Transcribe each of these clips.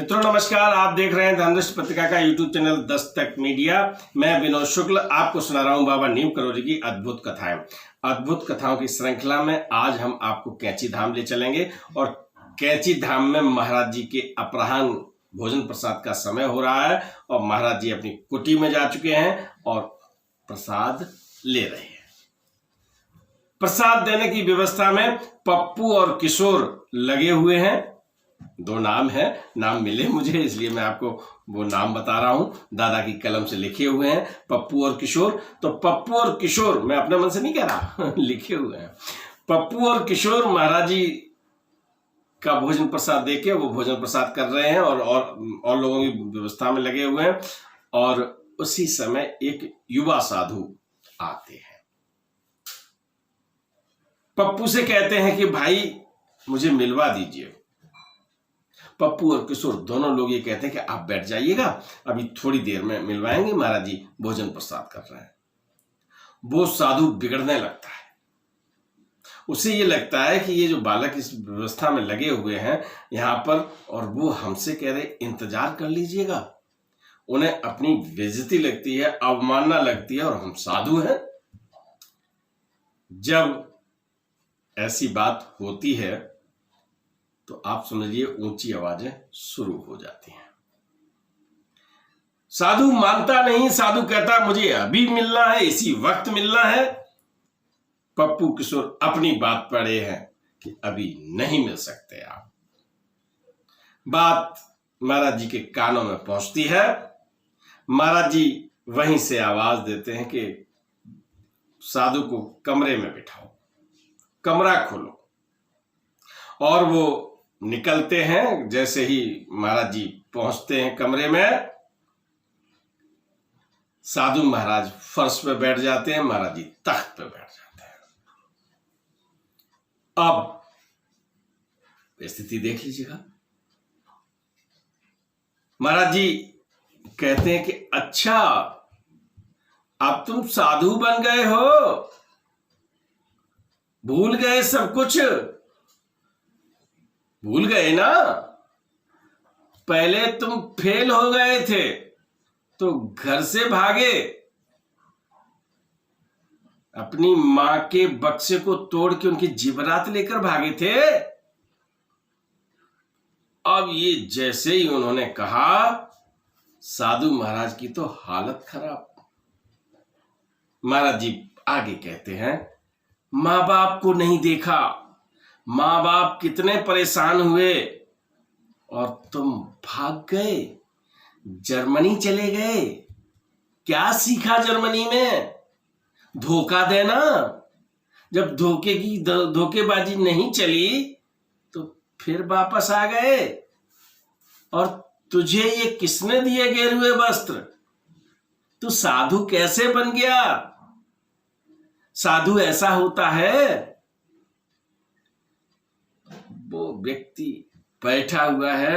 मित्रों नमस्कार, आप देख रहे हैं धर्मदृष्टि पत्रिका का यूट्यूब चैनल दस्तक मीडिया। मैं विनोद शुक्ल आपको सुना रहा हूं बाबा नीम करोली की अद्भुत कथाएं। अद्भुत कथाओं की श्रृंखला में आज हम आपको कैंची धाम ले चलेंगे और कैंची धाम में महाराज जी के अपराह्न भोजन प्रसाद का समय हो रहा है और महाराज जी अपनी कुटी में जा चुके हैं और प्रसाद ले रहे हैं। प्रसाद देने की व्यवस्था में पप्पू और किशोर लगे हुए हैं। दो नाम है, नाम मिले मुझे इसलिए मैं आपको वो नाम बता रहा हूं, दादा की कलम से लिखे हुए हैं पप्पू और किशोर। तो पप्पू और किशोर, मैं अपने मन से नहीं कह रहा लिखे हुए हैं। पप्पू और किशोर महाराज जी का भोजन प्रसाद देके वो भोजन प्रसाद कर रहे हैं और लोगों की व्यवस्था में लगे हुए हैं। और उसी समय एक युवा साधु आते हैं, पप्पू से कहते हैं कि भाई मुझे मिलवा दीजिए। पप्पू और किशोर दोनों लोग ये कहते हैं कि आप बैठ जाइएगा, अभी थोड़ी देर में मिलवाएंगे, महाराज जी भोजन प्रसाद कर रहे हैं। वो साधु बिगड़ने लगता है, उसे ये लगता है कि ये जो बालक इस व्यवस्था में लगे हुए हैं यहां पर, और वो हमसे कह रहे इंतजार कर लीजिएगा। उन्हें अपनी बेइज्जती लगती है, अवमानना लगती है, और हम साधु हैं। जब ऐसी बात होती है तो आप समझिए ऊंची आवाजें शुरू हो जाती हैं। साधु मानता नहीं, साधु कहता मुझे अभी मिलना है, इसी वक्त मिलना है। पप्पू किशोर अपनी बात पर अड़े हैं कि अभी नहीं मिल सकते आप। बात महाराज जी के कानों में पहुंचती है। महाराज जी वहीं से आवाज देते हैं कि साधु को कमरे में बिठाओ, कमरा खोलो। और वो निकलते हैं। जैसे ही महाराज जी पहुंचते हैं कमरे में, साधु महाराज फर्श पे बैठ जाते हैं, महाराज जी तख्त पे बैठ जाते हैं। अब स्थिति देख लीजिएगा। महाराज जी कहते हैं कि अच्छा अब तुम साधु बन गए हो, भूल गए सब कुछ, भूल गए ना। पहले तुम फेल हो गए थे तो घर से भागे, अपनी मां के बक्से को तोड़ के उनकी जेवरात लेकर भागे थे। अब ये जैसे ही उन्होंने कहा, साधु महाराज की तो हालत खराब। महाराज जी आगे कहते हैं, मां बाप को नहीं देखा, मां बाप कितने परेशान हुए और तुम भाग गए, जर्मनी चले गए। क्या सीखा जर्मनी में? धोखा देना। जब धोखेबाजी नहीं चली तो फिर वापस आ गए। और तुझे ये किसने दिए गेरुए वस्त्र? तू साधु कैसे बन गया? साधु ऐसा होता है? वो व्यक्ति बैठा हुआ है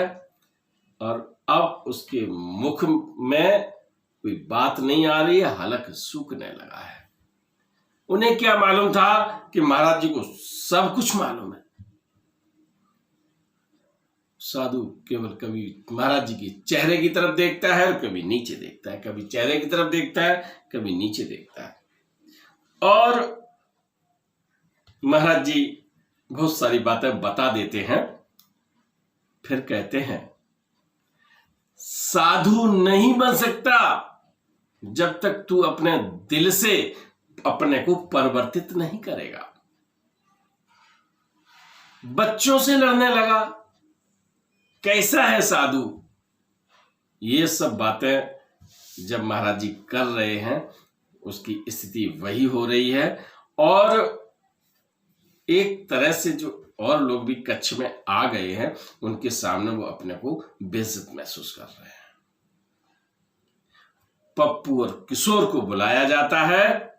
और अब उसके मुख में कोई बात नहीं आ रही है, हलक सूखने लगा है। उन्हें क्या मालूम था कि महाराज जी को सब कुछ मालूम है। साधु केवल कभी महाराज जी के चेहरे की तरफ देखता है और कभी नीचे देखता है, कभी चेहरे की तरफ देखता है, कभी नीचे देखता है। और महाराज जी बहुत सारी बातें बता देते हैं। फिर कहते हैं, साधु नहीं बन सकता जब तक तू अपने दिल से अपने को परिवर्तित नहीं करेगा। बच्चों से लड़ने लगा, कैसा है साधु? ये सब बातें जब महाराज जी कर रहे हैं उसकी स्थिति वही हो रही है। और एक तरह से जो और लोग भी कच्छ में आ गए हैं उनके सामने वो अपने को बेइज्जत महसूस कर रहे हैं। पप्पू और किशोर को बुलाया जाता है।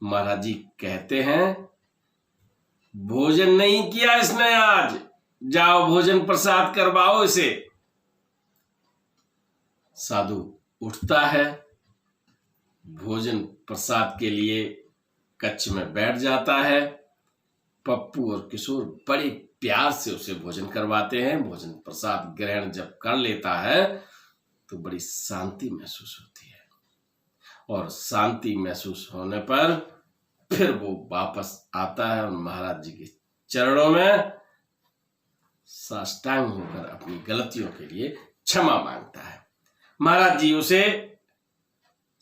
महाराज जी कहते हैं, भोजन नहीं किया इसने आज, जाओ भोजन प्रसाद करवाओ इसे। साधु उठता है, भोजन प्रसाद के लिए कच्छ में बैठ जाता है। पप्पू और किशोर बड़े प्यार से उसे भोजन करवाते हैं। भोजन प्रसाद ग्रहण जब कर लेता है तो बड़ी शांति महसूस होती है, और शांति महसूस होने पर फिर वो वापस आता है और महाराज जी के चरणों में साष्टांग होकर अपनी गलतियों के लिए क्षमा मांगता है। महाराज जी उसे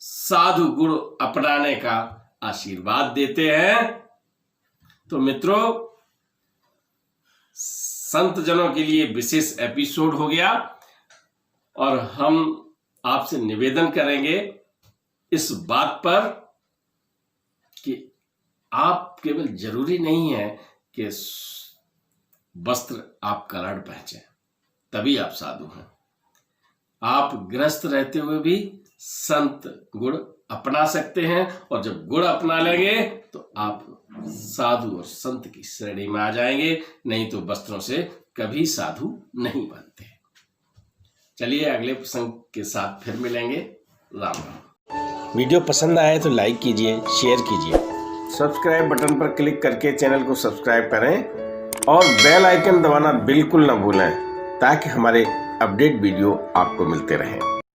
साधु गुण अपनाने का आशीर्वाद देते हैं। तो मित्रों, संत जनों के लिए विशेष एपिसोड हो गया, और हम आपसे निवेदन करेंगे इस बात पर कि आप केवल जरूरी नहीं है कि वस्त्र आप कलर पहने तभी आप साधु हैं। आप गृहस्थ रहते हुए भी संत गुण अपना सकते हैं, और जब गुण अपना लेंगे तो आप साधु और संत की श्रेणी में आ जाएंगे। नहीं तो वस्त्रों से कभी साधु नहीं बनते। चलिए अगले प्रसंग के साथ फिर मिलेंगे। राम राम। वीडियो पसंद आए तो लाइक कीजिए, शेयर कीजिए, सब्सक्राइब बटन पर क्लिक करके चैनल को सब्सक्राइब करें और बेल आइकन दबाना बिल्कुल ना भूलें, ताकि हमारे अपडेट वीडियो आपको मिलते रहें।